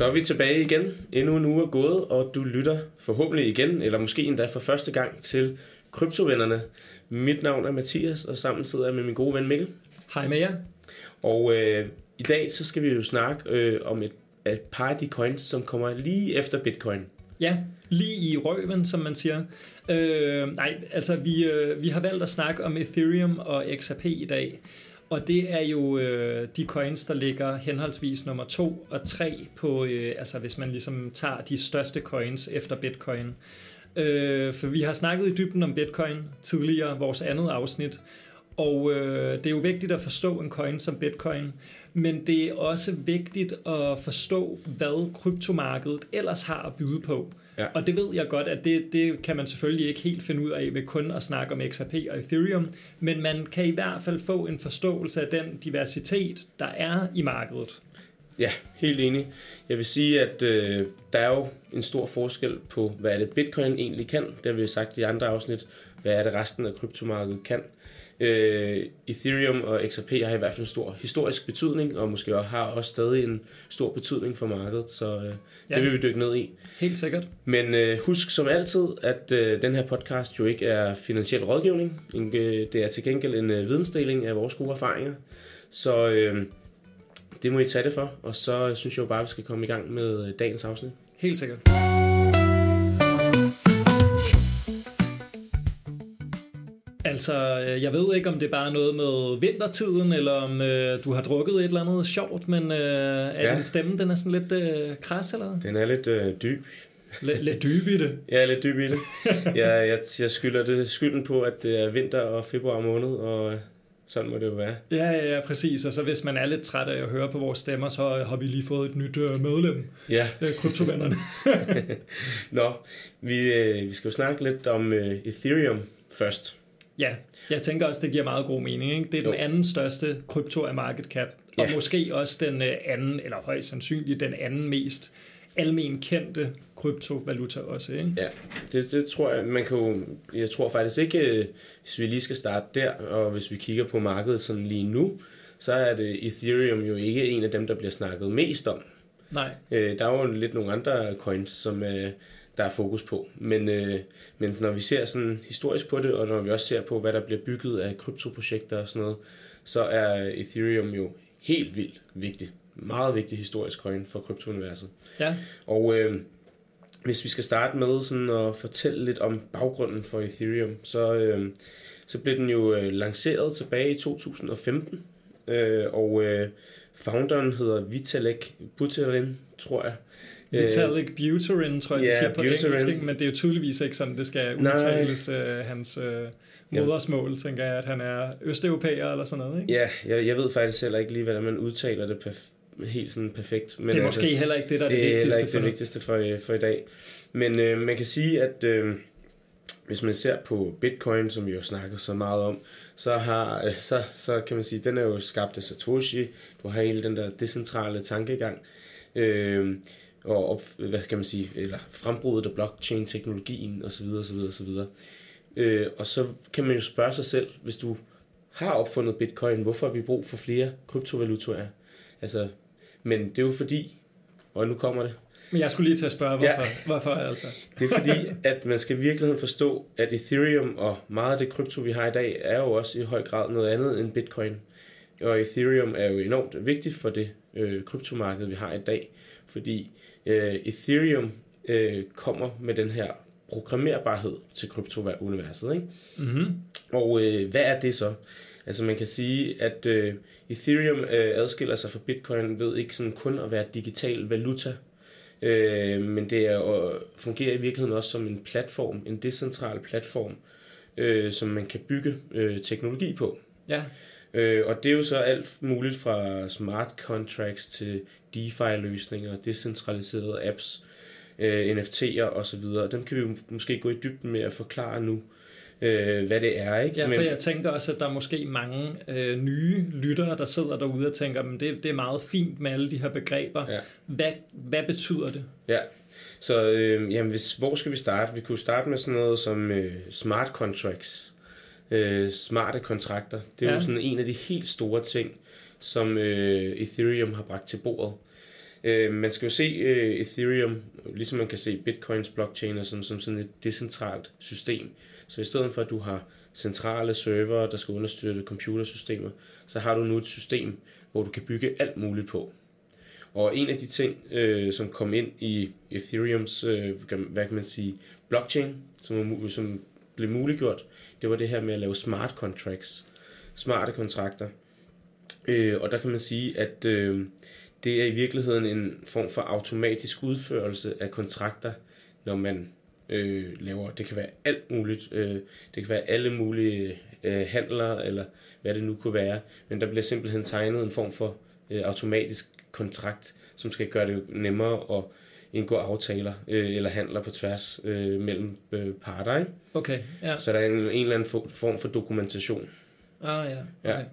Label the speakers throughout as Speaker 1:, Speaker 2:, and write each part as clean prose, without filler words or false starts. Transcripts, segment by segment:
Speaker 1: Så er vi tilbage igen. Endnu en uge er gået, og du lytter forhåbentlig igen, eller måske endda for første gang, til Kryptovennerne. Mit navn er Mathias, og sammen sidder jeg med min gode ven Mikkel.
Speaker 2: Hej med jer.
Speaker 1: Og i dag så skal vi jo snakke om et par af de coins, som kommer lige efter Bitcoin.
Speaker 2: Ja, lige i røven, som man siger. Vi har valgt at snakke om Ethereum og XRP i dag. Og det er jo de coins, der ligger henholdsvis nummer 2 og 3 på, hvis man ligesom tager de største coins efter Bitcoin. For vi har snakket i dybden om Bitcoin tidligere, vores andet afsnit. Og det er jo vigtigt at forstå en coin som Bitcoin, men det er også vigtigt at forstå, hvad kryptomarkedet ellers har at byde på. Ja. Og det ved jeg godt, at det kan man selvfølgelig ikke helt finde ud af ved kun at snakke om XRP og Ethereum, men man kan i hvert fald få en forståelse af den diversitet, der er i markedet.
Speaker 1: Ja, helt enig. Jeg vil sige, at der er jo en stor forskel på, hvad er det Bitcoin egentlig kan. Det har vi sagt i andre afsnit. Hvad er det resten af kryptomarkedet kan. Ethereum og XRP har i hvert fald en stor historisk betydning, og måske også stadig en stor betydning for markedet, så det vil vi dykke ned i.
Speaker 2: Helt sikkert.
Speaker 1: Men husk som altid, at den her podcast jo ikke er finansiel rådgivning. Det er til gengæld en vidensdeling af vores gode erfaringer. Så det må I tage det for, og så synes jeg jo bare, at vi skal komme i gang med dagens afsnit.
Speaker 2: Helt sikkert. Altså, jeg ved ikke, om det er bare noget med vintertiden, eller om du har drukket et eller andet sjovt, men din stemme, den er sådan lidt kras, eller?
Speaker 1: Den er lidt dyb.
Speaker 2: Lidt dyb i det?
Speaker 1: Ja, lidt dyb i det. Jeg skylder skylden på, at det er vinter og februar måned, og sådan må det jo være.
Speaker 2: Ja, præcis. Og så hvis man er lidt træt af at høre på vores stemmer, så har vi lige fået et nyt medlem.
Speaker 1: Ja.
Speaker 2: Kryptovennerne.
Speaker 1: Nå, vi skal jo snakke lidt om Ethereum først.
Speaker 2: Ja, jeg tænker også, det giver meget god mening. Ikke? Det er den anden største krypto af market cap, og måske også den anden, eller højst sandsynligt den anden mest almen kendte kryptovaluta også. Ikke?
Speaker 1: Ja, det tror jeg, jeg tror faktisk ikke, hvis vi lige skal starte der, og hvis vi kigger på markedet sådan lige nu, så er det Ethereum jo ikke en af dem, der bliver snakket mest om.
Speaker 2: Nej.
Speaker 1: Der er jo lidt nogle andre coins, som der er fokus på. Men når vi ser sådan historisk på det, og når vi også ser på, hvad der bliver bygget af kryptoprojekter og sådan noget, så er Ethereum jo helt vildt vigtig. Meget vigtig historisk coin for kryptouniverset.
Speaker 2: Ja.
Speaker 1: Og hvis vi skal starte med sådan at fortælle lidt om baggrunden for Ethereum, så blev den jo lanceret tilbage i 2015, og founderen hedder Vitalik Buterin, tror jeg.
Speaker 2: Vitalik Buterin, tror jeg, det siger på engelsk, men det er jo tydeligvis ikke sådan, det skal udtales hans modersmål, tænker jeg, at han er østeuropæer eller sådan noget, ikke?
Speaker 1: Ja, jeg ved faktisk heller ikke lige, hvordan man udtaler det helt sådan perfekt. Men
Speaker 2: det er måske heller ikke det, der er det vigtigste
Speaker 1: for det vigtigste for i dag. Men man kan sige, at hvis man ser på Bitcoin, som vi jo snakker så meget om, så kan man sige, at den er jo skabt af Satoshi. Du har hele den der decentrale tankegang, og hvad kan man sige, eller frembruddet af blockchain-teknologien osv. Og så kan man jo spørge sig selv, hvis du har opfundet Bitcoin, hvorfor har vi brug for flere kryptovalutaer? Altså, men det er jo fordi, og nu kommer det.
Speaker 2: Men jeg skulle lige til at spørge, hvorfor altså?
Speaker 1: Det er fordi, at man skal i virkeligheden forstå, at Ethereum og meget af det krypto, vi har i dag, er jo også i høj grad noget andet end Bitcoin. Og Ethereum er jo enormt vigtigt for det kryptomarked, vi har i dag, fordi Ethereum kommer med den her programmerbarhed til kryptouniverset, ikke?
Speaker 2: Mm-hmm.
Speaker 1: Og hvad er det så? Altså man kan sige, at Ethereum adskiller sig fra Bitcoin ved ikke sådan kun at være digital valuta, men det fungerer i virkeligheden også som en platform, en decentral platform, som man kan bygge teknologi på.
Speaker 2: Ja.
Speaker 1: Og det er jo så alt muligt fra smart contracts til DeFi-løsninger, decentraliserede apps, NFT'er osv. Dem kan vi måske gå i dybden med at forklare nu, hvad det er, ikke?
Speaker 2: Ja, for jeg tænker også, at der er måske mange nye lyttere, der sidder derude og tænker, men det er meget fint med alle de her begreber. Ja. Hvad betyder det?
Speaker 1: Ja, så hvor skal vi starte? Vi kunne starte med sådan noget som smart contracts, smarte kontrakter. Det er jo sådan en af de helt store ting, som Ethereum har bragt til bordet. Man skal jo se Ethereum, ligesom man kan se Bitcoins blockchain, som sådan et decentralt system. Så i stedet for, at du har centrale server, der skal understøtte computersystemer, så har du nu et system, hvor du kan bygge alt muligt på. Og en af de ting, som kom ind i Ethereums, hvad kan man sige, blockchain, som blev muliggjort, det var det her med at lave smart contracts, smarte kontrakter. Og der kan man sige, at det er i virkeligheden en form for automatisk udførelse af kontrakter, når man laver, det kan være alt muligt, det kan være alle mulige handler, eller hvad det nu kunne være, men der bliver simpelthen tegnet en form for automatisk kontrakt, som skal gøre det nemmere at indgå aftaler eller handler på tværs mellem parter, ikke?
Speaker 2: Okay, ja.
Speaker 1: Så der er en eller anden form for dokumentation.
Speaker 2: Ja, okay.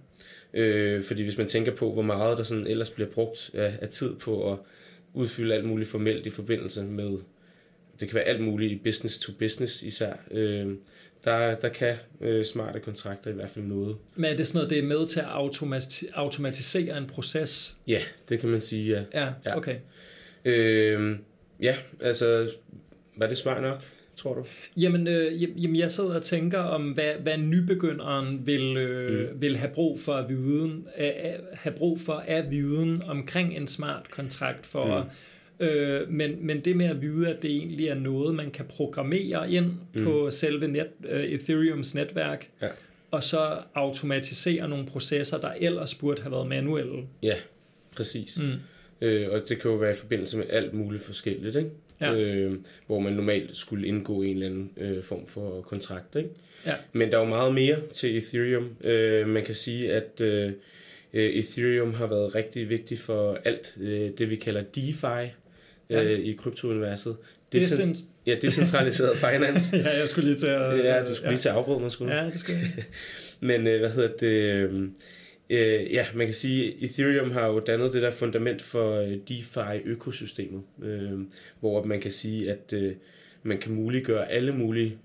Speaker 1: Fordi hvis man tænker på, hvor meget der sådan ellers bliver brugt af tid på at udfylde alt muligt formelt i forbindelse med, det kan være alt muligt business to business især, der kan smarte kontrakter i hvert fald noget.
Speaker 2: Men er det sådan noget, det er med til at automatisere en proces?
Speaker 1: Ja, det kan man sige, ja.
Speaker 2: Ja, okay.
Speaker 1: Ja, altså, var det smart nok, tror du?
Speaker 2: Jamen jeg sidder og tænker om, hvad nybegynderen vil have brug for af viden omkring en smart kontrakt for men det med at vide, at det egentlig er noget, man kan programmere ind på selve Ethereums netværk, og så automatisere nogle processer, der ellers burde have været manuelle.
Speaker 1: Ja, præcis. Og det kan jo være i forbindelse med alt muligt forskelligt, ikke? Ja. Hvor man normalt skulle indgå en eller anden form for kontrakt, ikke? Ja. Men der er jo meget mere til Ethereum. Man kan sige, at Ethereum har været rigtig vigtig for alt det, vi kalder DeFi i kryptouniverset. Decentraliseret finance.
Speaker 2: Ja, jeg skulle lige til at...
Speaker 1: Ja, du skulle lige til at afbryde mig, skulle du?
Speaker 2: Ja, det skulle jeg.
Speaker 1: Men man kan sige, Ethereum har jo dannet det der fundament for DeFi-økosystemet, hvor man kan sige, at man kan muliggøre alle mulige,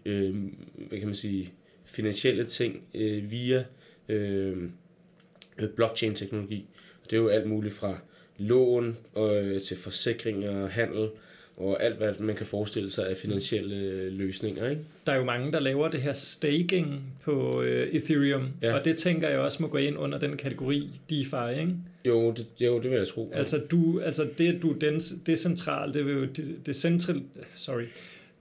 Speaker 1: hvad kan man sige, finansielle ting via blockchain-teknologi. Det er jo alt muligt fra lån til forsikringer og handel, og alt, hvad man kan forestille sig af finansielle løsninger, ikke? Der
Speaker 2: er jo mange, der laver det her staking på Ethereum, og det tænker jeg også må gå ind under den kategori DeFi, ikke?
Speaker 1: Jo, det vil jeg tro.
Speaker 2: Altså det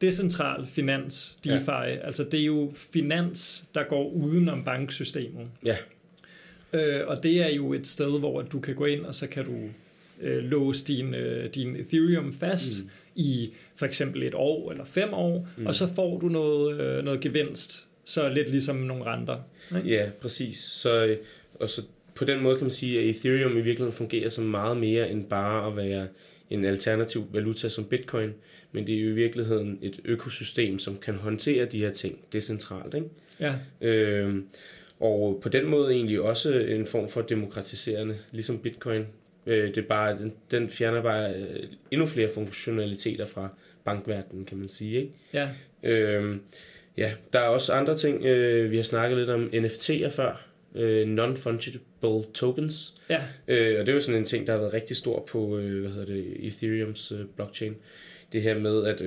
Speaker 2: decentral finans, DeFi, altså det er jo finans, der går udenom banksystemet. Ja. Og det er jo et sted, hvor du kan gå ind, og så kan du låse din Ethereum fast i for eksempel 1 år eller 5 år, og så får du noget gevinst, så lidt ligesom nogle renter. Ikke?
Speaker 1: Ja, præcis. Så på den måde kan man sige, at Ethereum i virkeligheden fungerer som meget mere end bare at være en alternativ valuta som Bitcoin, men det er jo i virkeligheden et økosystem, som kan håndtere de her ting decentralt, ikke? Ja. Og på den måde egentlig også en form for demokratiserende, ligesom Bitcoin. Det er bare, den fjerner bare endnu flere funktionaliteter fra bankverdenen, kan man sige, ikke? Ja. Der er også andre ting. Vi har snakket lidt om NFT'er før. Non-fungible tokens. Ja. Og det er jo sådan en ting, der har været rigtig stor på Ethereums blockchain. Det her med, at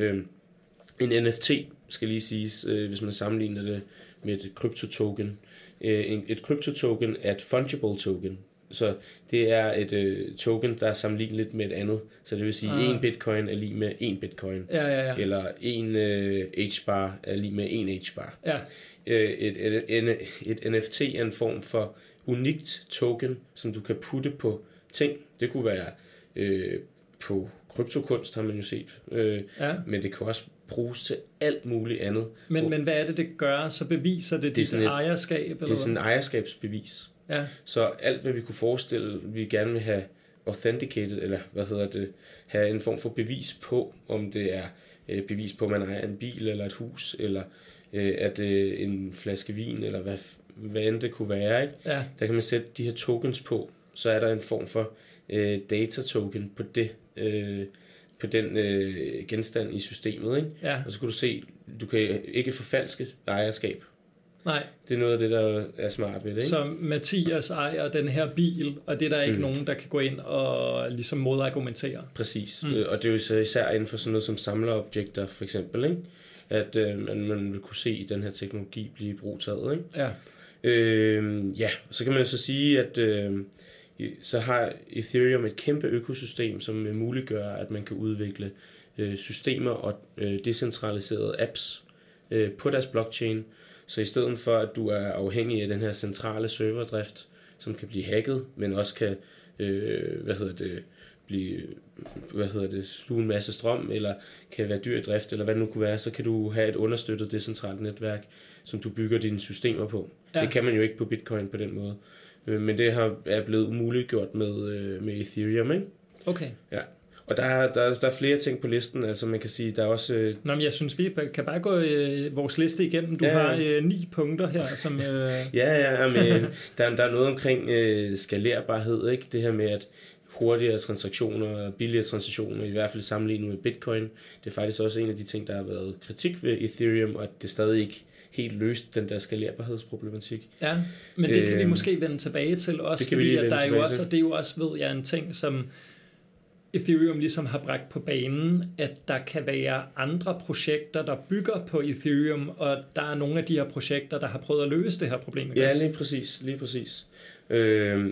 Speaker 1: en NFT, skal lige siges, hvis man sammenligner det med et kryptotoken. Et kryptotoken er et fungible token. Så det er et token, der er sammenligneligt med et andet. Så det vil sige, 1 bitcoin er lige med 1 bitcoin. Ja. Eller 1 H-bar er lige med 1 H-bar. Ja. Et NFT er en form for unikt token, som du kan putte på ting. Det kunne være på kryptokunst, har man jo set. Men det kan også bruges til alt muligt andet.
Speaker 2: Men hvad er det gør? Så beviser det dit ejerskab? Eller
Speaker 1: det er sådan et ejerskabsbevis. Ja. Så alt, hvad vi kunne forestille, vi gerne vil have authenticated, eller have en form for bevis på, om det er bevis på, at man ejer en bil, eller et hus, eller at en flaske vin, eller hvad end det kunne være, ikke? Ja. Der kan man sætte de her tokens på, så er der en form for data token på det, på den genstand i systemet, ikke? Ja. Og så kan du se, du kan ikke forfalske ejerskab.
Speaker 2: Nej.
Speaker 1: Det er noget af det, der er smart ved det, ikke?
Speaker 2: Så Mathias ejer den her bil, og det er der ikke nogen, der kan gå ind og ligesom modargumentere.
Speaker 1: Præcis. Og det er jo så især inden for sådan noget som samlerobjekter, for eksempel, ikke? At man vil kunne se den her teknologi blive brugtaget, ikke?
Speaker 2: Ja.
Speaker 1: Ja, så kan man så sige, at så har Ethereum et kæmpe økosystem, som muliggør, at man kan udvikle systemer og decentraliserede apps på deres blockchain. Så i stedet for, at du er afhængig af den her centrale serverdrift, som kan blive hacket, men også kan sluge en masse strøm, eller kan være dyr i drift, eller hvad det nu kunne være, så kan du have et understøttet decentralt netværk, som du bygger dine systemer på. Ja. Det kan man jo ikke på Bitcoin på den måde. Men det er blevet umuliggjort med Ethereum, ikke?
Speaker 2: Okay.
Speaker 1: Ja. Og der er flere ting på listen, altså man kan sige, der er også...
Speaker 2: Nå, men jeg synes, vi kan bare gå vores liste igennem. Du har 9 punkter her, som...
Speaker 1: Ja, men der er noget omkring skalerbarhed, ikke? Det her med, at hurtigere transaktioner, billigere transaktioner, i hvert fald sammenlignet med Bitcoin, det er faktisk også en af de ting, der har været kritik ved Ethereum, og at det stadig ikke helt løst den der skalerbarhedsproblematik.
Speaker 2: Ja, men det kan vi måske vende tilbage til også, fordi at der er jo også, og det er jo også, ved jeg, en ting, som Ethereum ligesom har bragt på banen, at der kan være andre projekter, der bygger på Ethereum, og der er nogle af de her projekter, der har prøvet at løse det her problem.
Speaker 1: Ja, lige præcis.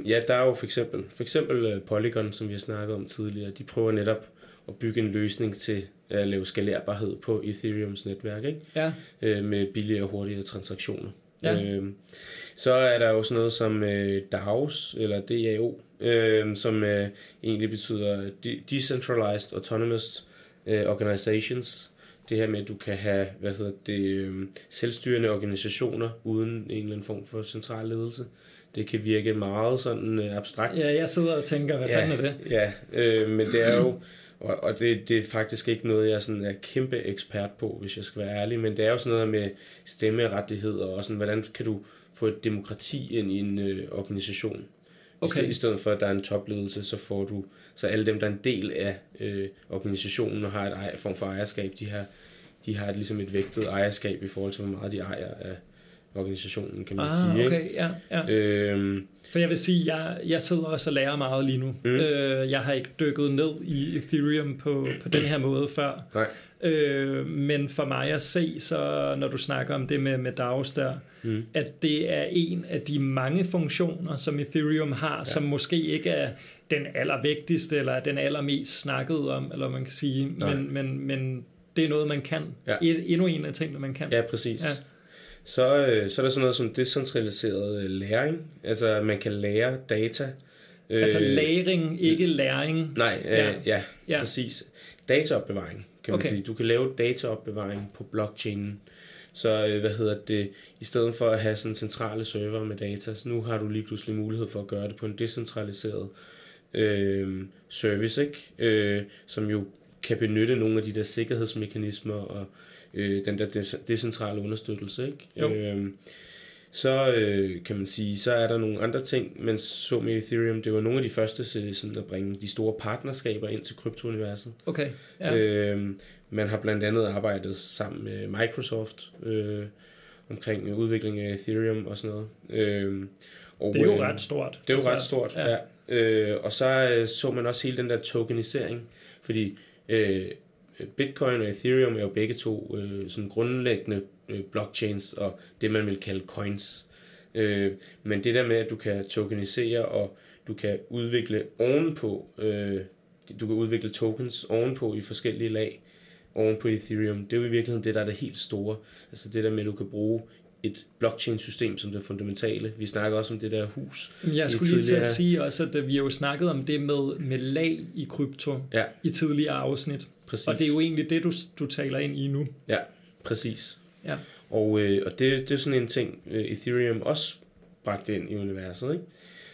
Speaker 1: Ja, der er jo for eksempel Polygon, som vi har snakket om tidligere. De prøver netop at bygge en løsning til at lave skalerbarhed på Ethereums netværk, ikke? Ja. Med billigere og hurtigere transaktioner. Ja. Så er der jo sådan noget som DAOs, eller DAO, som egentlig betyder Decentralized Autonomous Organizations. Det her med, at du kan have selvstyrende organisationer uden en eller anden form for central ledelse. Det kan virke meget sådan abstrakt.
Speaker 2: Ja, jeg sidder og tænker, hvad fanden er det?
Speaker 1: Ja, men det er jo, og det er faktisk ikke noget, jeg sådan er kæmpe ekspert på, hvis jeg skal være ærlig, men det er jo sådan noget med stemmerettigheder og sådan, hvordan kan du få et demokrati ind i en organisation. Okay. I stedet for, at der er en topledelse, så alle dem, der er en del af organisationen og har et form for ejerskab, de har ligesom et vægtet ejerskab i forhold til, hvor meget de ejer af organisationen, kan man sige.
Speaker 2: Okay, ja. For jeg vil sige, jeg sidder også og lærer meget lige nu. Jeg har ikke dykket ned i Ethereum på den her måde før.
Speaker 1: Nej.
Speaker 2: Men for mig at se, så når du snakker om det med DAOs der, at det er en af de mange funktioner, som Ethereum har, som måske ikke er den allervigtigste, eller den allermest snakket om, eller man kan sige, men det er noget, man kan. Ja. Endnu en af tingene, man kan.
Speaker 1: Ja, præcis. Ja. Så er der sådan noget som decentraliseret læring. Altså, man kan lære data.
Speaker 2: Altså læring, ikke læring.
Speaker 1: Nej, ja, præcis. Dataopbevaring, kan man sige. Du kan lave dataopbevaring på blockchainen. Så i stedet for at have sådan centrale server med data, så nu har du lige pludselig mulighed for at gøre det på en decentraliseret service, ikke? Som jo kan benytte nogle af de der sikkerhedsmekanismer og den der decentrale understøttelse, ikke? Så kan man sige, så er der nogle andre ting, men så med Ethereum, det var nogle af de første sådan at bringe de store partnerskaber ind til kryptouniverset. Okay, ja. Man har blandt andet arbejdet sammen med Microsoft omkring udvikling af Ethereum og sådan noget.
Speaker 2: Det er jo ret stort.
Speaker 1: Det er jo ret stort, ja. Og så man også hele den der tokenisering, fordi Bitcoin og Ethereum er jo begge to sådan grundlæggende blockchains og det man vil kalde coins. Men det der med at du kan tokenisere og du kan udvikle ovenpå, du kan udvikle tokens ovenpå i forskellige lag ovenpå Ethereum, det er jo i virkeligheden det der er det helt store. Altså det der med at du kan bruge et blockchain-system som det fundamentale. Vi snakker også om det der hus.
Speaker 2: Jeg skulle lige til at sige også, at vi har jo snakket om det med lag i krypto i tidligere afsnit. Præcis. Og det er jo egentlig det, du taler ind i nu.
Speaker 1: Ja, præcis. Ja. Og det er sådan en ting, Ethereum også bragte ind i universet, ikke?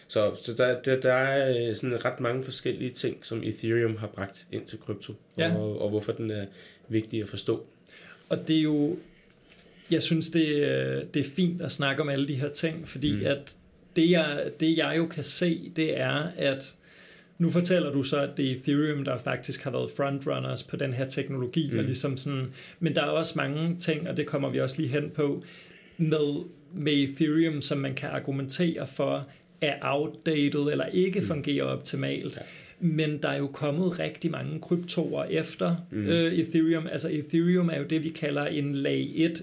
Speaker 1: Så der er sådan ret mange forskellige ting, som Ethereum har bragt ind til krypto, og hvorfor den er vigtig at forstå.
Speaker 2: Og det er jo, jeg synes, det er fint at snakke om alle de her ting, fordi at det jeg jo kan se, det er, at nu fortæller du så, at det er Ethereum, der faktisk har været frontrunners på den her teknologi, og ligesom sådan, men der er også mange ting, og det kommer vi også lige hen på, med med Ethereum, som man kan argumentere for, er outdated eller ikke fungerer optimalt. Ja. Men der er jo kommet rigtig mange kryptoer efter Ethereum. Altså Ethereum er jo det, vi kalder en lag 1,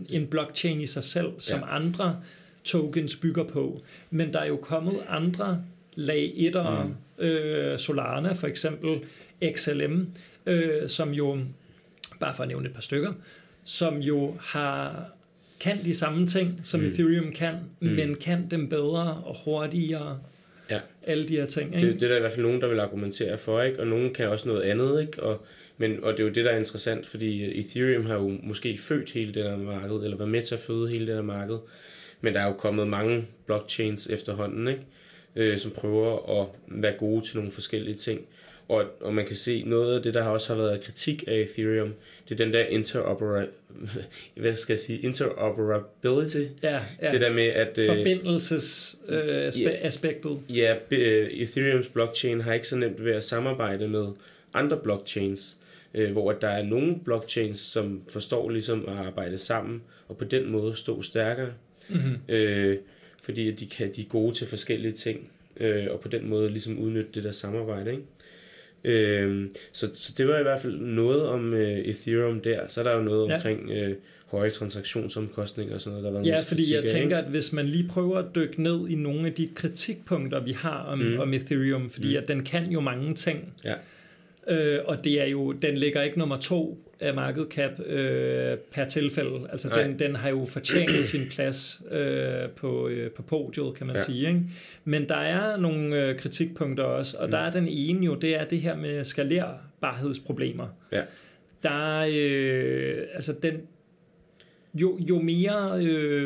Speaker 2: en blockchain i sig selv, som andre tokens bygger på. Men der er jo kommet andre lag 1'ere, Solana for eksempel, XLM, som jo, bare for at nævne et par stykker, som jo kan de samme ting, som Ethereum kan, men kan dem bedre og hurtigere. Ja. Alle de her ting. Ikke?
Speaker 1: Det er der i hvert fald nogen, der vil argumentere for, ikke? Og nogen kan også noget andet, ikke? Og det er jo det, der er interessant, fordi Ethereum har jo måske født hele det der marked, eller været med til at føde hele det der marked, men der er jo kommet mange blockchains efterhånden, ikke? Som prøver at være gode til nogle forskellige ting. Og man kan se, noget af det, der også har været kritik af Ethereum, det er den der interoperability.
Speaker 2: Ja.
Speaker 1: Det der med, at
Speaker 2: forbindelsesaspektet.
Speaker 1: Ethereums blockchain har ikke så nemt ved at samarbejde med andre blockchains, hvor der er nogle blockchains, som forstår ligesom at arbejde sammen, og på den måde stå stærkere. Fordi at de er gode til forskellige ting, og på den måde ligesom udnytte det der samarbejde, ikke? Så det var i hvert fald noget om Ethereum der. Så er der jo noget omkring høje transaktionsomkostninger og sådan noget. Der var
Speaker 2: fordi jeg tænker, at hvis man lige prøver at dykke ned i nogle af de kritikpunkter, vi har om Ethereum, fordi at den kan jo mange ting. Ja. Og det er jo, den ligger ikke nummer 2 af market cap per tilfælde. Altså den har jo fortjent sin plads på podiet, kan man sige. Ikke? Men der er nogle kritikpunkter også, og der er den ene jo, det er det her med skalerbarhedsproblemer. Ja. Der er altså jo mere,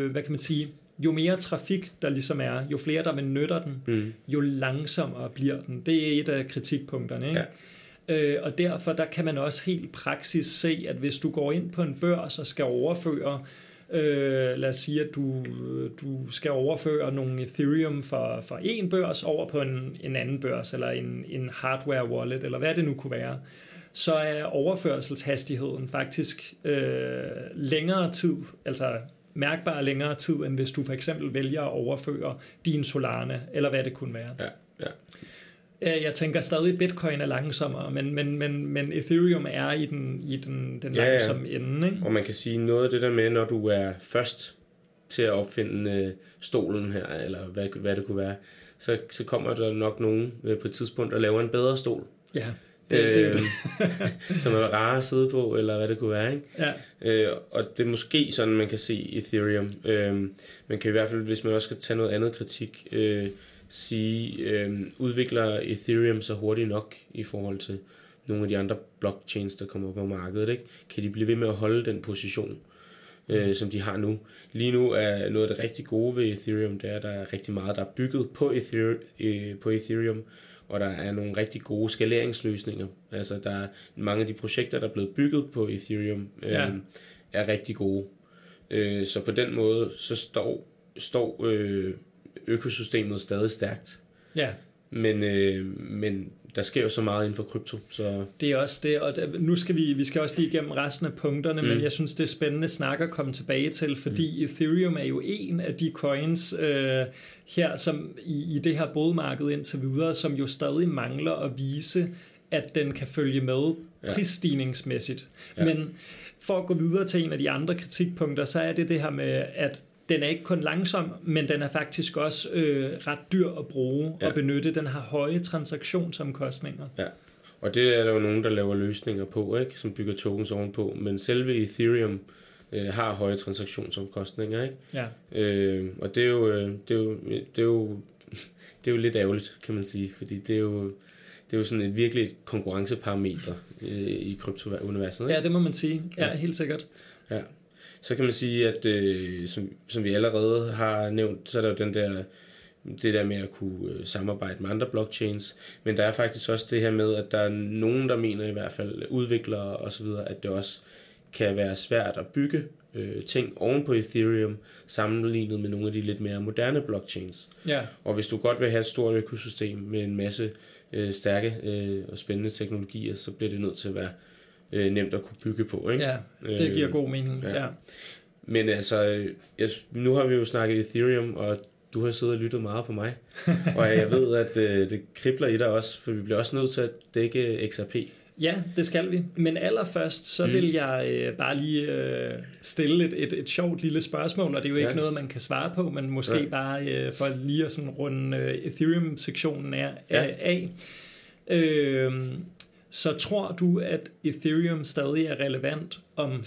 Speaker 2: hvad kan man sige, jo mere trafik der ligesom er, jo flere der benytter den, jo langsommere bliver den. Det er et af kritikpunkterne, ikke? Ja. Og derfor der kan man også helt praksis se, at hvis du går ind på en børs og skal overføre, lad os sige, at du skal overføre nogle Ethereum fra en børs over på en anden børs, eller en hardware wallet, eller hvad det nu kunne være, så er overførselshastigheden faktisk længere tid, altså mærkbart længere tid, end hvis du for eksempel vælger at overføre din Solana, eller hvad det kunne være. Ja. Jeg tænker stadig, Bitcoin er langsommere, men Ethereum er i den langsomme ende. Ikke?
Speaker 1: Og man kan sige noget af det der med, når du er først til at opfinde stolen her, eller hvad det kunne være, så kommer der nok nogen på et tidspunkt og laver en bedre stol. Ja. Det. Som er rare at sidde på, eller hvad det kunne være, ikke? Ja. Og det er måske sådan, man kan se Ethereum. Man kan i hvert fald, hvis man også skal tage noget andet kritik, udvikler Ethereum så hurtigt nok i forhold til nogle af de andre blockchains, der kommer på markedet, ikke? Kan de blive ved med at holde den position, som de har nu? Lige nu er noget af det rigtig gode ved Ethereum, det er, at der er rigtig meget, der er bygget på Ethereum, og der er nogle rigtig gode skaleringsløsninger. Altså, der er mange af de projekter, der er blevet bygget på Ethereum, er rigtig gode. Så på den måde, så står økosystemet stadig stærkt. Ja. Men der sker jo så meget inden for krypto. Så
Speaker 2: det er også det, og nu skal vi skal også lige igennem resten af punkterne, men jeg synes, det er spændende snak at komme tilbage til, fordi Ethereum er jo en af de coins her, som i det her bullmarked indtil videre, som jo stadig mangler at vise, at den kan følge med prisstigningsmæssigt. Ja. Men for at gå videre til en af de andre kritikpunkter, så er det her med, at den er ikke kun langsom, men den er faktisk også ret dyr at bruge og benytte. Den har høje transaktionsomkostninger. Ja,
Speaker 1: og det er der jo nogen, der laver løsninger på, ikke? Som bygger tokens ovenpå. Men selve Ethereum har høje transaktionsomkostninger, ikke? Ja. Og det er jo lidt ærgerligt, kan man sige, fordi det er jo sådan et virkelig konkurrenceparameter i kryptouniverset, ikke?
Speaker 2: Ja, det må man sige. Ja, helt sikkert.
Speaker 1: Ja. Så kan man sige, at som vi allerede har nævnt, så er der jo det der med at kunne samarbejde med andre blockchains, men der er faktisk også det her med, at der er nogen, der mener i hvert fald, udviklere og så videre, at det også kan være svært at bygge ting oven på Ethereum, sammenlignet med nogle af de lidt mere moderne blockchains. Ja. Og hvis du godt vil have et stort økosystem med en masse stærke og spændende teknologier, så bliver det nødt til at være nemt at kunne bygge på, ikke?
Speaker 2: Ja, det giver god mening. Ja.
Speaker 1: Men altså, nu har vi jo snakket Ethereum, og du har siddet og lyttet meget på mig. Og jeg ved, at det kribler i dig også, for vi bliver også nødt til at dække XRP.
Speaker 2: Ja, det skal vi. Men allerførst, så vil jeg bare lige stille et sjovt lille spørgsmål, og det er jo ikke noget, man kan svare på, men måske bare for lige at sådan runde Ethereum-sektionen af. Så tror du, at Ethereum stadig er relevant om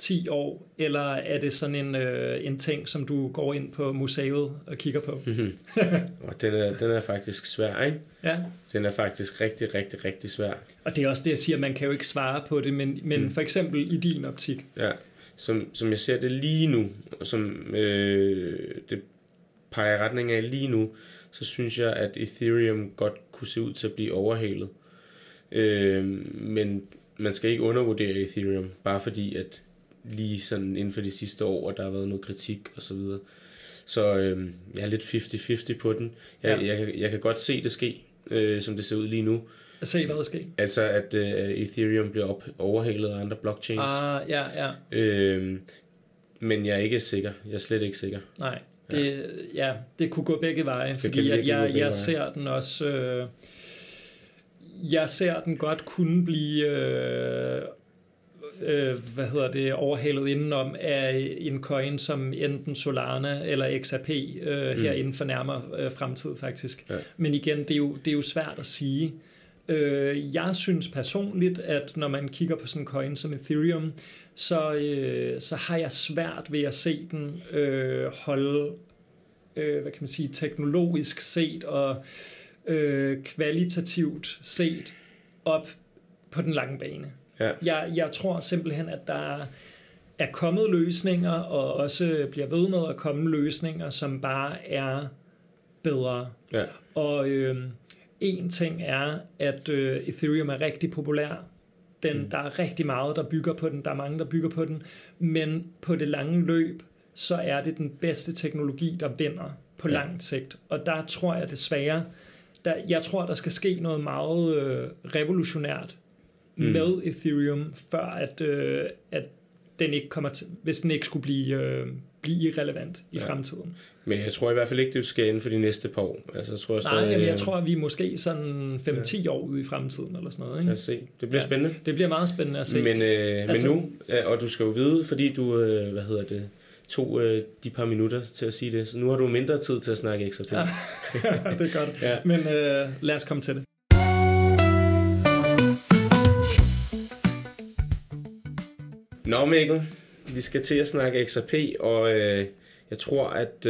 Speaker 2: 5-10 år, eller er det sådan en ting, som du går ind på museet og kigger på?
Speaker 1: Og den er faktisk svær, ikke?
Speaker 2: Ja.
Speaker 1: Den er faktisk rigtig, rigtig, rigtig svær.
Speaker 2: Og det er også det, jeg siger, man kan jo ikke svare på det, men for eksempel i din optik.
Speaker 1: Ja, som jeg ser det lige nu, som det peger i retning af lige nu, så synes jeg, at Ethereum godt kunne se ud til at blive overhalet. Men man skal ikke undervurdere Ethereum, bare fordi at lige sådan inden for de sidste år, der har været noget kritik og så videre. Så jeg er lidt 50-50 på den. Jeg kan godt se det ske, som det ser ud lige nu.
Speaker 2: Se hvad der sker.
Speaker 1: Altså at Ethereum bliver overhalet af andre blockchains.
Speaker 2: Ja.
Speaker 1: Men jeg er ikke sikker. Jeg er slet ikke sikker.
Speaker 2: Nej, det kunne gå begge veje, fordi at jeg ser den også. Jeg ser den godt kunne blive overhalet indenom af en coin som enten Solana eller XRP her inden for nærmere fremtid faktisk. Ja. Men igen, det er jo svært at sige. Jeg synes personligt, at når man kigger på sådan en coin som Ethereum, så har jeg svært ved at se den holde, teknologisk set og kvalitativt set op på den lange bane. Ja. Jeg tror simpelthen, at der er kommet løsninger, og også bliver ved med at komme løsninger, som bare er bedre. Ja. Og en ting er, at Ethereum er rigtig populær. Der er rigtig meget, der bygger på den. Der er mange, der bygger på den. Men på det lange løb, så er det den bedste teknologi, der vinder på langt sigt. Og der tror jeg desværre, jeg tror, der skal ske noget meget revolutionært med Ethereum, før at den ikke kommer til, hvis den ikke skulle blive irrelevant i fremtiden. Men
Speaker 1: jeg tror i hvert fald ikke, det skal inden for de næste par år. Altså,
Speaker 2: jeg tror, at vi er måske sådan 5-10 år ude i fremtiden, eller sådan noget. Ikke?
Speaker 1: Lad os se. Det bliver spændende.
Speaker 2: Det bliver meget spændende at se.
Speaker 1: Men nu, og du skal jo vide, fordi du, tog de par minutter til at sige det, så nu har du mindre tid til at snakke XRP.
Speaker 2: Ja, det er godt. Ja. Men lad os komme til det.
Speaker 1: Nå Mikkel, vi skal til at snakke XRP, og jeg tror, at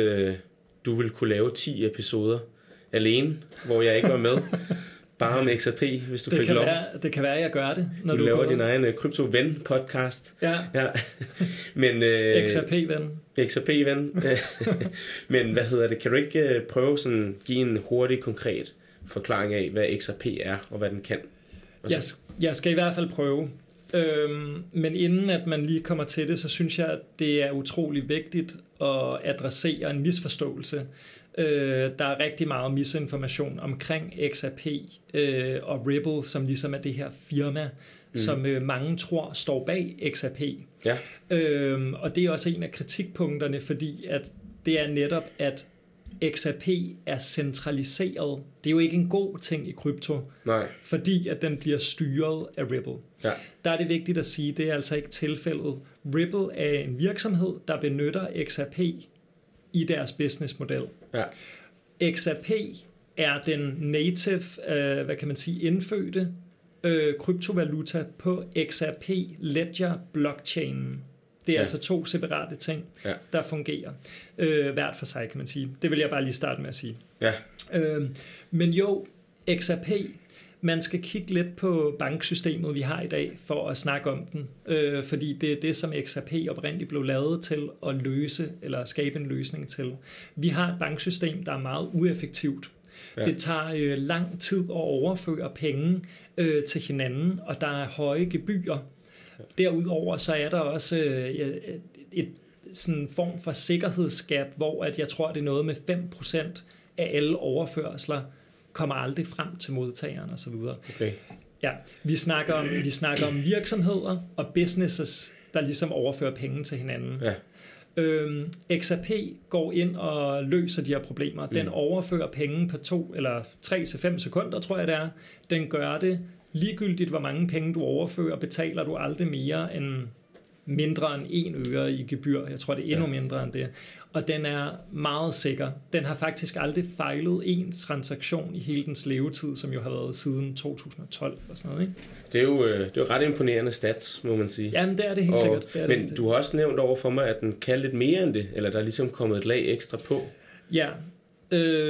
Speaker 1: du vil kunne lave 10 episoder alene, hvor jeg ikke var med. Bare om XRP, hvis du fik lov.
Speaker 2: Det kan være, at jeg gør det. Når
Speaker 1: du laver din egen krypto-ven-podcast.
Speaker 2: Ja. Men, XRP-ven.
Speaker 1: XRP-ven. Men kan du ikke prøve sådan give en hurtig, konkret forklaring af, hvad XRP er, og hvad den kan?
Speaker 2: Jeg skal i hvert fald prøve. Men inden at man lige kommer til det, så synes jeg, at det er utrolig vigtigt at adressere en misforståelse. Der er rigtig meget misinformation omkring XRP og Ripple, som ligesom er det her firma, som mange tror står bag XRP. Ja. Og det er også en af kritikpunkterne, fordi at det er netop, at XRP er centraliseret. Det er jo ikke en god ting i krypto. Nej. Fordi at den bliver styret af Ripple. Ja. Der er det vigtigt at sige, det er altså ikke tilfældet. Ripple er en virksomhed, der benytter XRP i deres businessmodel. Ja. XRP er den native, indfødte kryptovaluta på XRP Ledger blockchainen. Det er altså 2 separate ting, der fungerer. Hvert for sig, kan man sige. Det vil jeg bare lige starte med at sige. Ja. Men jo, XRP, man skal kigge lidt på banksystemet, vi har i dag, for at snakke om den. Fordi det er det, som XRP oprindeligt blev lavet til at løse, eller skabe en løsning til. Vi har et banksystem, der er meget ueffektivt. Ja. Det tager lang tid at overføre penge til hinanden, og der er høje gebyrer. Derudover så er der også et sådan form for sikkerhedsgab, hvor at jeg tror, det er noget med 5% af alle overførsler kommer aldrig frem til modtageren osv. Okay. Ja, vi snakker om virksomheder og businesses der ligesom overfører penge til hinanden.
Speaker 1: Ja.
Speaker 2: XRP går ind og løser de her problemer. Den overfører penge på 2 eller 3 til 5 sekunder, tror jeg det er. Den gør det ligegyldigt, hvor mange penge du overfører, betaler du aldrig mere end mindre end 1 øre i gebyr. Jeg tror, det er endnu mindre end det. Og den er meget sikker. Den har faktisk aldrig fejlet en transaktion i hele dens levetid, som jo har været siden 2012 og sådan noget, ikke?
Speaker 1: Det er jo ret imponerende stats, må man sige.
Speaker 2: Jamen, det er det helt sikkert. Det er
Speaker 1: men du har også nævnt over for mig, at den kan lidt mere end det, eller der er ligesom kommet et lag ekstra på.
Speaker 2: Ja,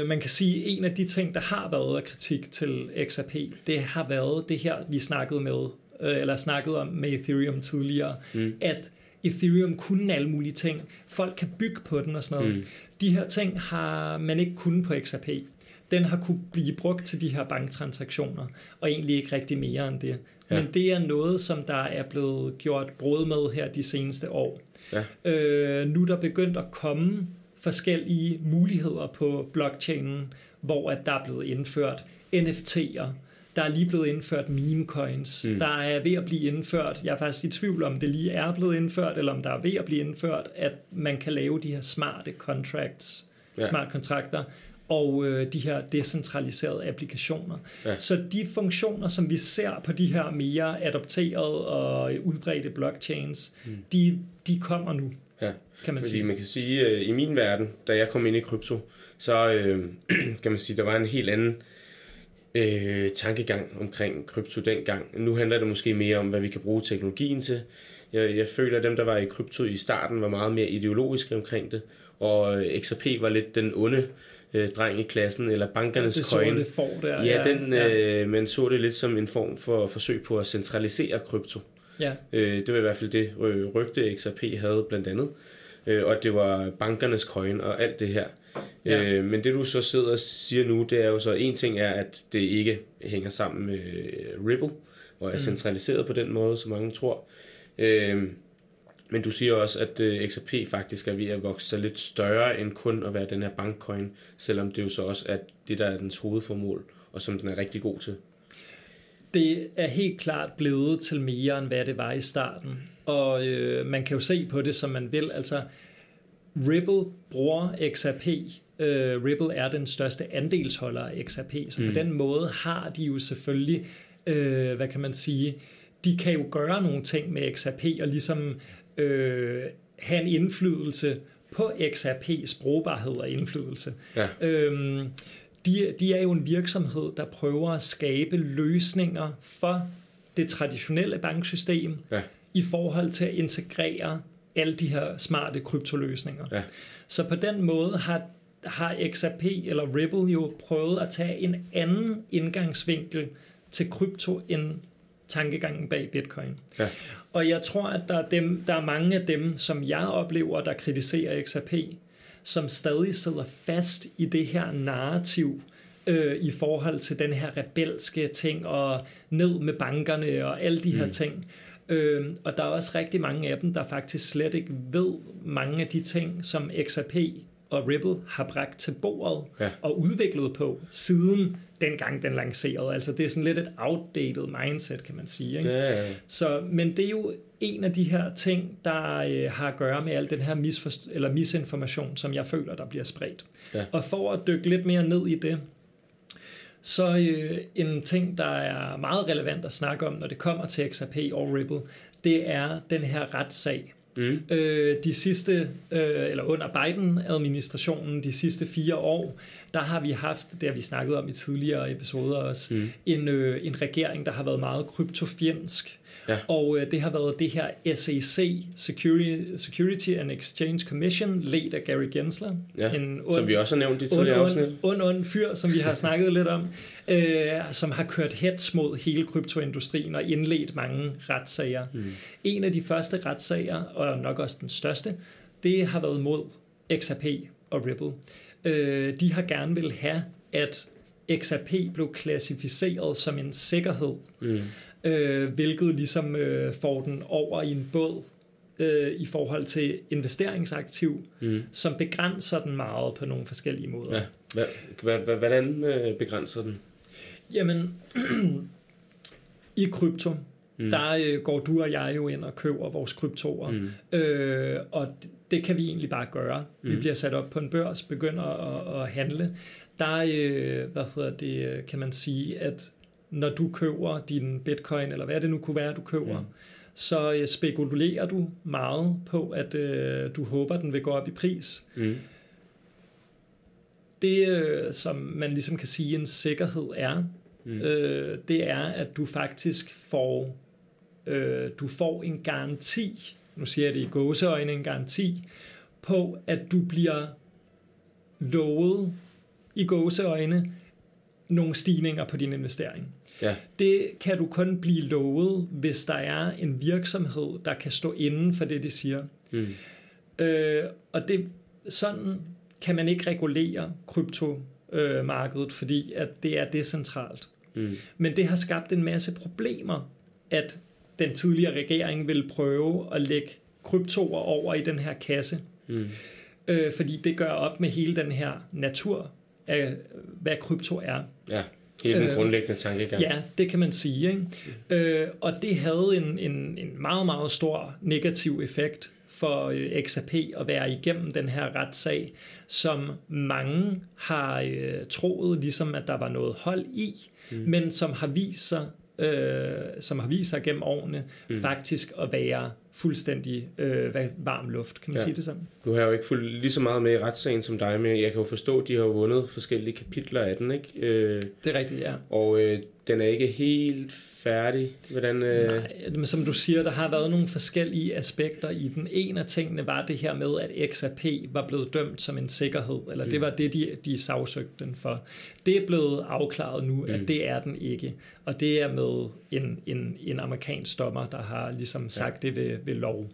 Speaker 2: man kan sige, at en af de ting, der har været af kritik til XRP, det har været det her, vi snakkede om med Ethereum tidligere, at Ethereum kunne alle mulige ting. Folk kan bygge på den og sådan noget. De her ting har man ikke kunnet på XRP. Den har kunne blive brugt til de her banktransaktioner, og egentlig ikke rigtig mere end det. Ja. Men det er noget, som der er blevet gjort brud med her de seneste år. Ja. Nu er der begyndt at komme forskellige muligheder på blockchainen, hvor at der er blevet indført NFT'er. Der er lige blevet indført meme coins. Der er ved at blive indført, jeg er faktisk i tvivl om det lige er blevet indført, eller om der er ved at blive indført, at man kan lave de her smarte contracts, smart kontrakter, og de her decentraliserede applikationer. Ja. Så de funktioner, som vi ser på de her mere adopterede og udbredte blockchains, de kommer nu.
Speaker 1: Ja, kan man sige. Man kan sige, i min verden, da jeg kom ind i krypto, så kan man sige, der var en helt anden tankegang omkring krypto dengang. Nu handler det måske mere om, hvad vi kan bruge teknologien til. Jeg føler, at dem, der var i krypto i starten, var meget mere ideologiske omkring det, og XRP var lidt den onde dreng i klassen, eller bankernes coin.
Speaker 2: Det så det for der.
Speaker 1: Ja, man så det lidt som en form for forsøg på at centralisere krypto. Ja. Det var i hvert fald det rygte XRP havde blandt andet, og det var bankernes coin og alt det her. Ja. Men det du så sidder og siger nu, det er jo så, en ting er, at det ikke hænger sammen med Ripple og er centraliseret på den måde, som mange tror. Men du siger også, at XRP faktisk er ved at vokse sig lidt større end kun at være den her bankcoin, selvom det jo så også er det, der er dens hovedformål, og som den er rigtig god til.
Speaker 2: Det er helt klart blevet til mere, end hvad det var i starten. Og man kan jo se på det, som man vil. Altså, Ripple bruger XRP. Ripple er den største andelsholder af XRP, så på den måde har de jo selvfølgelig, hvad kan man sige, de kan jo gøre nogle ting med XRP og ligesom have en indflydelse på XRP's brugbarhed og indflydelse. Ja. De er jo en virksomhed, der prøver at skabe løsninger for det traditionelle banksystem i forhold til at integrere alle de her smarte kryptoløsninger. Ja. Så på den måde har XRP eller Ripple jo prøvet at tage en anden indgangsvinkel til krypto end tankegangen bag Bitcoin. Ja. Og jeg tror, at der er mange af dem, som jeg oplever, der kritiserer XRP, som stadig sidder fast i det her narrativ i forhold til den her rebelske ting og ned med bankerne og alle de her ting. Og der er også rigtig mange af dem, der faktisk slet ikke ved mange af de ting, som XRP og Ripple har bragt til bordet og udviklet på siden dengang den lancerede. Altså det er sådan lidt et outdated mindset, kan man sige. Ikke? Ja. Så, men det er jo en af de her ting, der har at gøre med al den her misinformation, som jeg føler, der bliver spredt. Ja. Og for at dykke lidt mere ned i det, så en ting, der er meget relevant at snakke om, når det kommer til XRP og Ripple, det er den her retssag. De sidste, eller under Biden-administrationen, de sidste 4 år, der har vi haft, det har vi snakket om i tidligere episoder også, en regering, der har været meget kryptofjendsk. Ja. Og det har været det her SEC, Security and Exchange Commission, ledt af Gary Gensler. Ja, som vi også har nævnt i tidligere afsnit. ond fyr, som vi har snakket lidt om, som har kørt hets mod hele kryptoindustrien og indledt mange retssager. En af de første retssager, og nok også den største, det har været mod XRP og Ripple. De har gerne vil have, at XRP blev klassificeret som en sikkerhed, hvilket ligesom får den over i en båd i forhold til investeringsaktiv, som begrænser den meget på nogle forskellige måder.
Speaker 1: Ja. Hvordan begrænser den?
Speaker 2: Jamen, i krypto, der går du og jeg jo ind og køber vores kryptoer. Og det kan vi egentlig bare gøre. Vi bliver sat op på en børs, begynder at handle. Der kan man sige, at når du køber din bitcoin, eller hvad det nu kunne være, du køber, så spekulerer du meget på, at du håber, den vil gå op i pris. Det, som man ligesom kan sige, en sikkerhed er, det er, at du faktisk får en garanti, nu siger jeg det i gåseøjne, en garanti på, at du bliver lovet i gåseøjne nogle stigninger på din investering.
Speaker 1: Ja.
Speaker 2: Det kan du kun blive lovet, hvis der er en virksomhed, der kan stå inden for det, de siger. Og sådan kan man ikke regulere kryptomarkedet, fordi at det er decentralt. Men det har skabt en masse problemer, at den tidligere regering ville prøve at lægge kryptoer over i den her kasse. Fordi det gør op med hele den her natur af, hvad krypto er. Ja,
Speaker 1: hele den grundlæggende tankegang.
Speaker 2: Ja, det kan man sige. Ikke? Og det havde en meget, meget stor negativ effekt for XRP at være igennem den her retssag, som mange har troet, ligesom at der var noget hold i, men som har vist sig gennem årene faktisk at være fuldstændig varm luft, kan man sige det sådan.
Speaker 1: Du har jo ikke fulgt lige så meget med i retssagen som dig, men jeg kan jo forstå, at de har vundet forskellige kapitler af den, ikke?
Speaker 2: Det er rigtigt, ja.
Speaker 1: Og den er ikke helt færdig. Hvordan,
Speaker 2: Nej, men som du siger, der har været nogle forskellige aspekter i den. En af tingene var det her med, at XRP var blevet dømt som en sikkerhed, eller det var det, de sagsøgte den for. Det er blevet afklaret nu, at det er den ikke. Og det er med en amerikansk dommer, der har ligesom sagt det ved lov.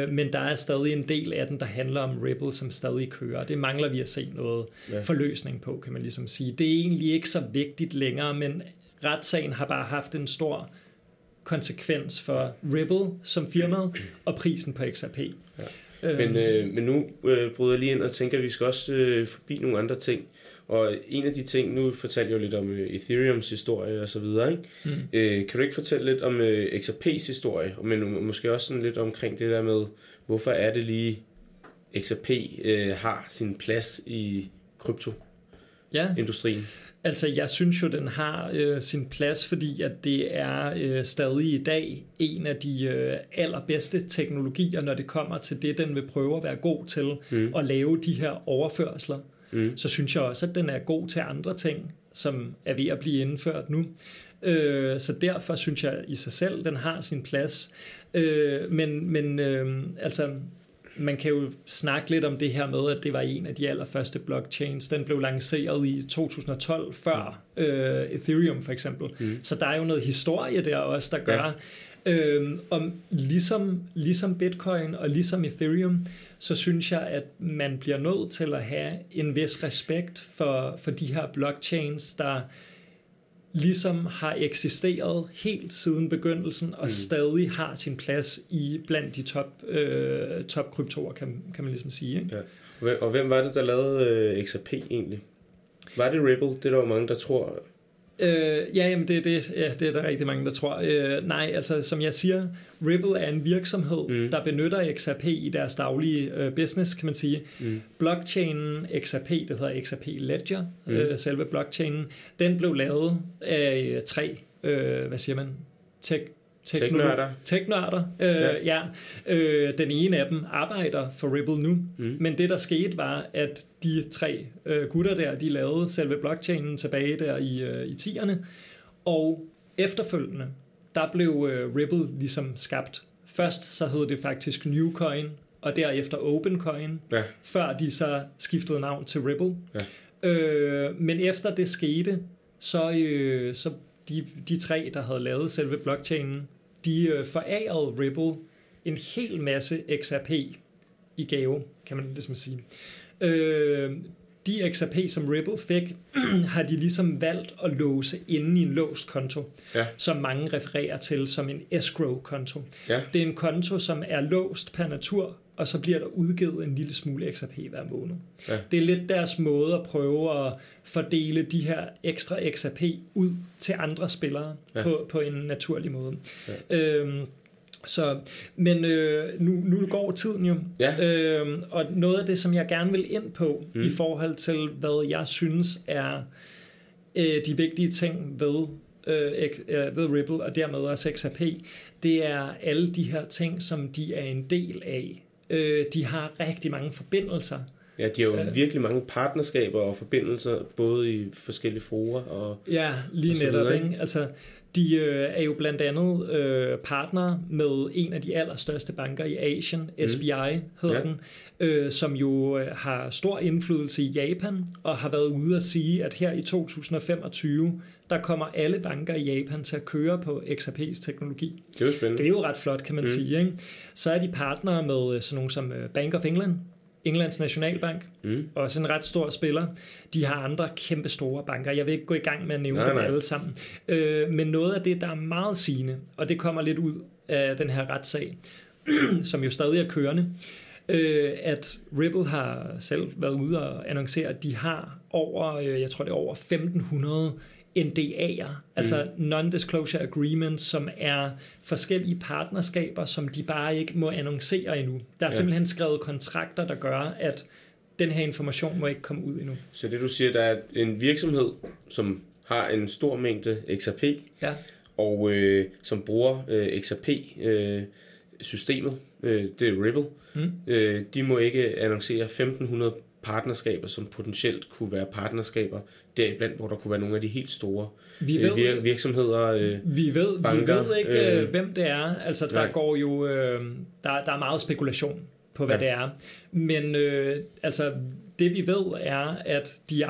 Speaker 2: Men der er stadig en del af den, der handler om Ripple, som stadig kører. Det mangler vi at se noget forløsning på, kan man ligesom sige. Det er egentlig ikke så vigtigt længere, men retssagen har bare haft en stor konsekvens for Ripple som firmaet og prisen på XRP.
Speaker 1: Ja. Men nu bryder jeg lige ind og tænker, at vi skal også forbi nogle andre ting. Og en af de ting, nu fortalte jeg jo lidt om Ethereums historie og så videre, ikke? Kan du ikke fortælle lidt om XRP's historie, men måske også sådan lidt omkring det der med, hvorfor er det lige XRP har sin plads i kryptoindustrien?
Speaker 2: Altså, jeg synes jo, den har sin plads, fordi at det er stadig i dag en af de allerbedste teknologier, når det kommer til det, den vil prøve at være god til at lave de her overførsler. Så synes jeg også, at den er god til andre ting, som er ved at blive indført nu. Så derfor synes jeg i sig selv, den har sin plads. Men altså, man kan jo snakke lidt om det her med, at det var en af de allerførste blockchains. Den blev lanceret i 2012, før Ethereum for eksempel. Så der er jo noget historie der også, der gør... Om ligesom Bitcoin og ligesom Ethereum, så synes jeg, at man bliver nødt til at have en vis respekt for de her blockchains, der ligesom har eksisteret helt siden begyndelsen og stadig har sin plads blandt de top kryptoer, kan man ligesom sige. Ikke?
Speaker 1: Ja. Og hvem var det, der lavede XRP egentlig? Var det Ripple? Det er der jo mange, der tror...
Speaker 2: Jamen det er der rigtig mange, der tror. Nej, altså som jeg siger, Ripple er en virksomhed, der benytter XRP i deres daglige business, kan man sige. Blockchainen XRP, det hedder XRP Ledger, selve blockchainen, den blev lavet af tre, hvad siger man, Teknørder. Den ene af dem arbejder for Ripple nu, men det der skete var, at de tre gutter der, de lavede selve blockchainen tilbage der i 10'erne, og efterfølgende, der blev Ripple ligesom skabt. Først så hed det faktisk Newcoin, og derefter OpenCoin, før de så skiftede navn til Ripple. Men efter det skete, så de tre, der havde lavet selve blockchainen, de forærede Ripple en hel masse XRP i gave, kan man ligesom sige. De XRP, som Ripple fik, har de ligesom valgt at låse inde i en låst konto, som mange refererer til som en escrow-konto. Det er en konto, som er låst per natur, og så bliver der udgivet en lille smule XRP hver måned.
Speaker 1: Ja. Det
Speaker 2: er lidt deres måde at prøve at fordele de her ekstra XRP ud til andre spillere på en naturlig måde. Ja. Men nu går tiden jo, og noget af det, som jeg gerne vil ind på i forhold til, hvad jeg synes er de vigtige ting ved Ripple, og dermed også XRP, det er alle de her ting, som de er en del af. De har rigtig mange forbindelser.
Speaker 1: Ja, de har jo virkelig mange partnerskaber og forbindelser, både i forskellige fora og...
Speaker 2: Ja, lige netop, ikke? Altså, de er jo blandt andet partner med en af de allerstørste banker i Asien, SBI hedder den, som jo har stor indflydelse i Japan, og har været ude at sige, at her i 2025, der kommer alle banker i Japan til at køre på XRP's teknologi.
Speaker 1: Det er jo spændende.
Speaker 2: Det er jo ret flot, kan man sige, ikke? Så er de partnere med sådan nogle som Bank of England, Englands Nationalbank, også en ret stor spiller. De har andre kæmpe store banker. Jeg vil ikke gå i gang med at nævne dem alle sammen. Men noget af det, der er meget sigende, og det kommer lidt ud af den her retssag, som jo stadig er kørende, at Ripple har selv været ude og annoncere, at de har over, jeg tror det er over 1500 NDA'er, altså Non-Disclosure Agreements, som er forskellige partnerskaber, som de bare ikke må annoncere endnu. Der er simpelthen skrevet kontrakter, der gør, at den her information må ikke komme ud endnu.
Speaker 1: Så det du siger, der er en virksomhed, som har en stor mængde XRP, og som bruger XRP-systemet, det er Ripple, de må ikke annoncere 1500 partnerskaber, som potentielt kunne være partnerskaber deriblandt, hvor der kunne være nogle af de helt store virksomheder, banker.
Speaker 2: Vi ved ikke, hvem det er. Altså, der går jo der er meget spekulation på, hvad det er. Men altså, det vi ved er, at de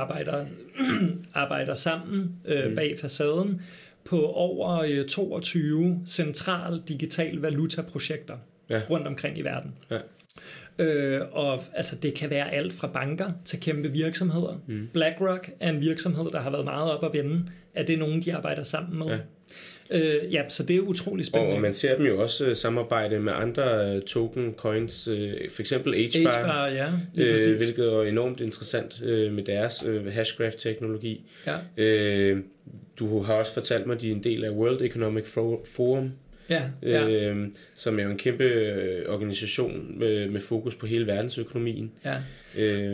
Speaker 2: arbejder sammen bag facaden på over 22 centrale digital valuta-projekter rundt omkring i verden. Ja. Og altså det kan være alt fra banker til kæmpe virksomheder. BlackRock er en virksomhed, der har været meget op at vende. Er det nogen, de arbejder sammen med? Så det er utroligt spændende.
Speaker 1: Og man ser dem jo også samarbejde med andre token coins, for eksempel HBAR, hvilket er enormt interessant med deres hashgraph-teknologi. Du har også fortalt mig, at de er en del af World Economic Forum, som er jo en kæmpe organisation med fokus på hele verdensøkonomien.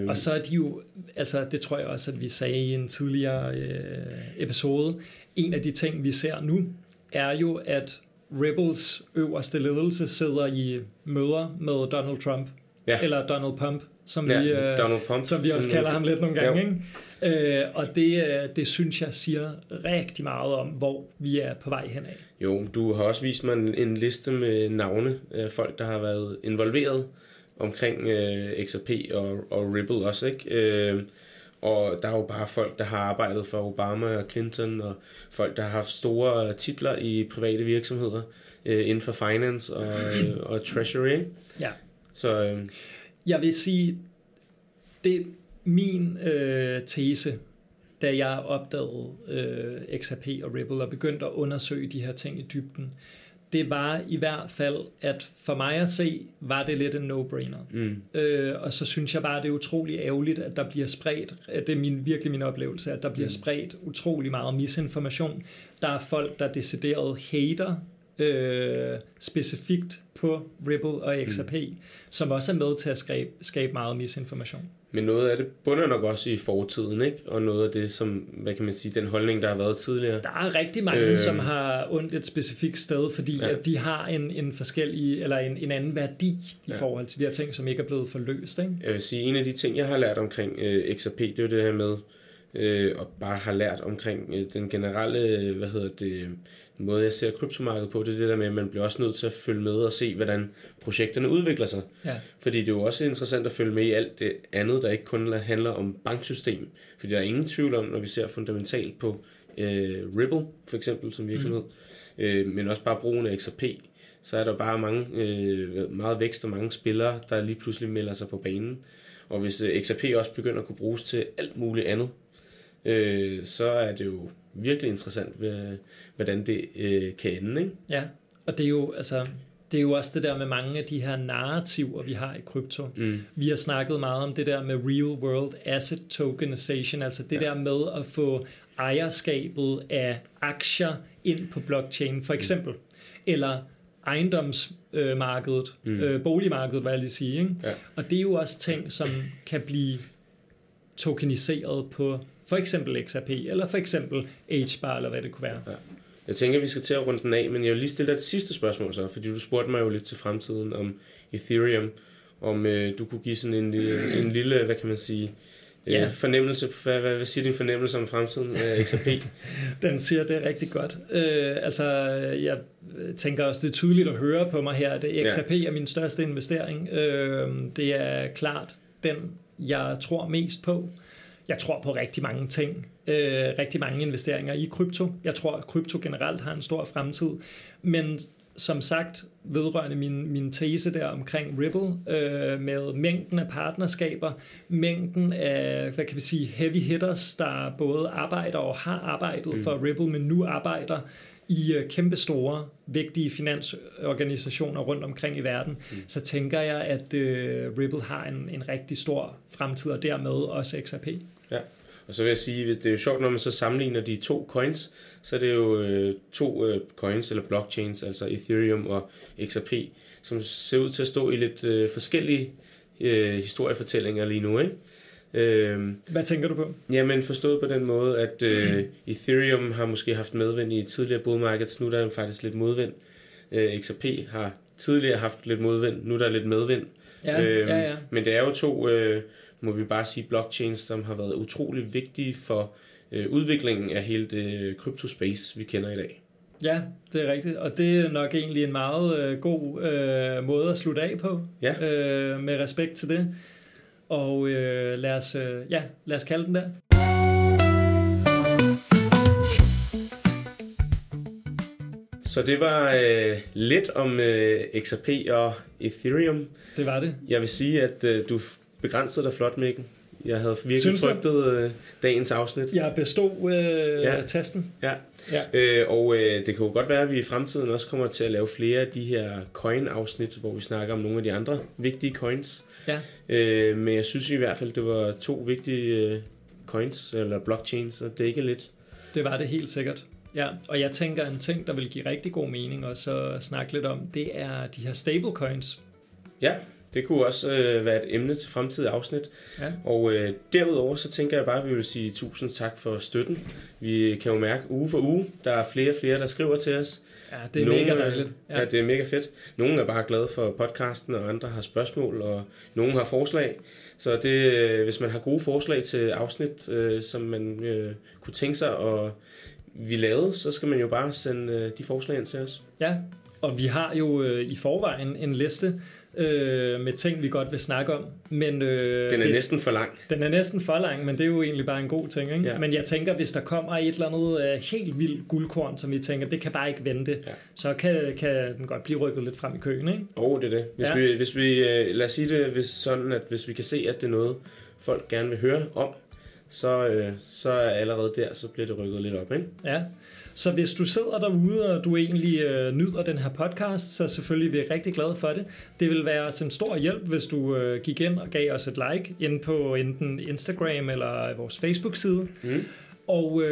Speaker 2: Og så er de jo, altså det tror jeg også, at vi sagde i en tidligere episode, en af de ting, vi ser nu, er jo, at Ripples øverste ledelse sidder i møder med Donald Trump, eller Donald Pump, som vi også kalder ham lidt nogle gange. Ikke? Og det synes jeg siger rigtig meget om, hvor vi er på vej henad.
Speaker 1: Jo, du har også vist mig en liste med navne af folk, der har været involveret omkring XRP og Ripple også, ikke? Og der er jo bare folk, der har arbejdet for Obama og Clinton, og folk, der har haft store titler i private virksomheder inden for finance og treasury.
Speaker 2: Ja.
Speaker 1: Så
Speaker 2: jeg vil sige, det er min tese, da jeg opdagede XRP og Ripple og begyndte at undersøge de her ting i dybden. Det var i hvert fald, at for mig at se, var det lidt en no-brainer. Og så synes jeg bare, det er utrolig ærgerligt, at der bliver spredt, det er virkelig min oplevelse, at der bliver spredt utrolig meget misinformation. Der er folk, der decideret hater specifikt på Ripple og XRP, som også er med til at skabe meget misinformation.
Speaker 1: Men noget af det bunder nok også i fortiden, ikke? Og noget af det, som, hvad kan man sige, den holdning, der har været tidligere.
Speaker 2: Der er rigtig mange, som har ondt et specifikt sted, fordi at de har en forskellig, eller en anden værdi i forhold til de her ting, som ikke er blevet forløst, ikke?
Speaker 1: Jeg vil sige, en af de ting, jeg har lært omkring XRP, det er jo det her med, og bare har lært omkring den generelle, måde jeg ser kryptomarkedet på, det er det der med, at man bliver også nødt til at følge med og se, hvordan projekterne udvikler sig. Fordi det er jo også interessant at følge med i alt det andet, der ikke kun handler om banksystem. Fordi der er ingen tvivl om, når vi ser fundamentalt på Ripple, for eksempel som virksomhed, men også bare brugen af XRP, så er der bare meget vækst og mange spillere, der lige pludselig melder sig på banen. Og hvis XRP også begynder at kunne bruges til alt muligt andet, så er det jo virkelig interessant, hvordan det kan ende, ikke?
Speaker 2: Ja, og det er jo, altså, Det er jo også det der med mange af de her narrativer, vi har i krypto. Vi har snakket meget om det der med real world asset tokenization, altså det der med at få ejerskabet af aktier ind på blockchain, for eksempel. Eller ejendomsmarkedet, boligmarkedet, hvad jeg lige sige. Ikke? Ja. Og det er jo også ting, som kan blive tokeniseret på for eksempel XRP, eller for eksempel HBAR, eller hvad det kunne være. Ja.
Speaker 1: Jeg tænker, vi skal til at runde den af, men jeg vil lige stille dig det sidste spørgsmål så, fordi du spurgte mig jo lidt til fremtiden om Ethereum, om du kunne give sådan en lille, hvad kan man sige, fornemmelse. Hvad siger din fornemmelse om fremtiden af XRP?
Speaker 2: Den siger det rigtig godt. Jeg tænker også, det er tydeligt at høre på mig her, at XRP er min største investering. Det er klart den, jeg tror mest på. Jeg tror på rigtig mange ting. Rigtig mange investeringer i krypto. Jeg tror, at krypto generelt har en stor fremtid. Men som sagt, vedrørende min tese der omkring Ripple, med mængden af partnerskaber, mængden af, hvad kan vi sige, heavy hitters, der både arbejder og har arbejdet for Ripple, men nu arbejder i kæmpe store, vigtige finansorganisationer rundt omkring i verden, så tænker jeg, at Ripple har en rigtig stor fremtid, og dermed også XRP. Ja.
Speaker 1: Og så vil jeg sige, det er jo sjovt, når man så sammenligner de to coins, så er det jo to coins eller blockchains, altså Ethereum og XRP, som ser ud til at stå i lidt forskellige historiefortællinger lige nu, ikke?
Speaker 2: Hvad tænker du på?
Speaker 1: Jamen forstået på den måde, at Ethereum har måske haft medvind i tidligere bull markets, nu er der faktisk lidt modvind. XRP har tidligere haft lidt modvind, nu er der lidt medvind. Ja. Men det er jo to, må vi bare sige, blockchains, som har været utrolig vigtige for udviklingen af hele det kryptospace, vi kender i dag.
Speaker 2: Ja, det er rigtigt, og det er nok egentlig en meget god måde at slutte af på, med respekt til det. Og lad os kalde den der.
Speaker 1: Så det var lidt om XRP og Ethereum. Det var det. Jeg vil sige, at du begrænsede dig flot, Mikkel. Jeg havde virkelig frygtet dagens afsnit.
Speaker 2: Jeg bestod testen.
Speaker 1: Ja. Og det kan jo godt være, at vi i fremtiden også kommer til at lave flere af de her coin-afsnit, hvor vi snakker om nogle af de andre vigtige coins. Ja. Men jeg synes i hvert fald, det var to vigtige coins, eller blockchains, at dække lidt.
Speaker 2: Det var det helt sikkert. Ja, og jeg tænker, en ting, der vil give rigtig god mening også at snakke lidt om, det er de her stablecoins.
Speaker 1: Ja, det kunne også være et emne til fremtidige afsnit. Ja. Og derudover så tænker jeg bare, at vi vil sige tusind tak for støtten. Vi kan jo mærke uge for uge, der er flere og flere, der skriver til os.
Speaker 2: Ja, det er mega dejligt.
Speaker 1: Ja, det er mega fedt. Nogle er bare glade for podcasten, og andre har spørgsmål, og nogle har forslag. Så det, hvis man har gode forslag til afsnit, som man kunne tænke sig, og vi lavede, så skal man jo bare sende de forslag ind til os.
Speaker 2: Ja, og vi har jo i forvejen en liste med ting, vi godt vil snakke om. Men,
Speaker 1: den er næsten for lang.
Speaker 2: Den er næsten for lang, men det er jo egentlig bare en god ting. Ikke? Ja. Men jeg tænker, hvis der kommer et eller andet helt vildt guldkorn, som vi tænker, det kan bare ikke vente, så kan den godt blive rykket lidt frem i køen. Ikke?
Speaker 1: Det er det. Hvis vi lad os sige det sådan, at hvis vi kan se, at det er noget, folk gerne vil høre om, så er allerede der, så bliver det rykket lidt op, ikke?
Speaker 2: Ja, så hvis du sidder derude, og du egentlig nyder den her podcast, så selvfølgelig er vi rigtig glade for det. Det vil være os en stor hjælp, hvis du gik ind og gav os et like inde på enten Instagram eller vores Facebook-side. Og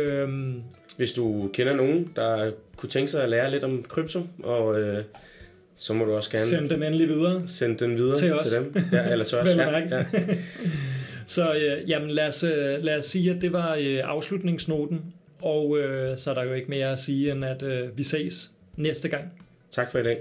Speaker 1: hvis du kender nogen, der kunne tænke sig at lære lidt om krypto, og så må du også gerne
Speaker 2: send dem endelig videre.
Speaker 1: Send den videre til dem. Ja, eller til os. Ja.
Speaker 2: Så jamen lad os sige, at det var afslutningsnoten, og så er der jo ikke mere at sige, end at vi ses næste gang.
Speaker 1: Tak for i dag.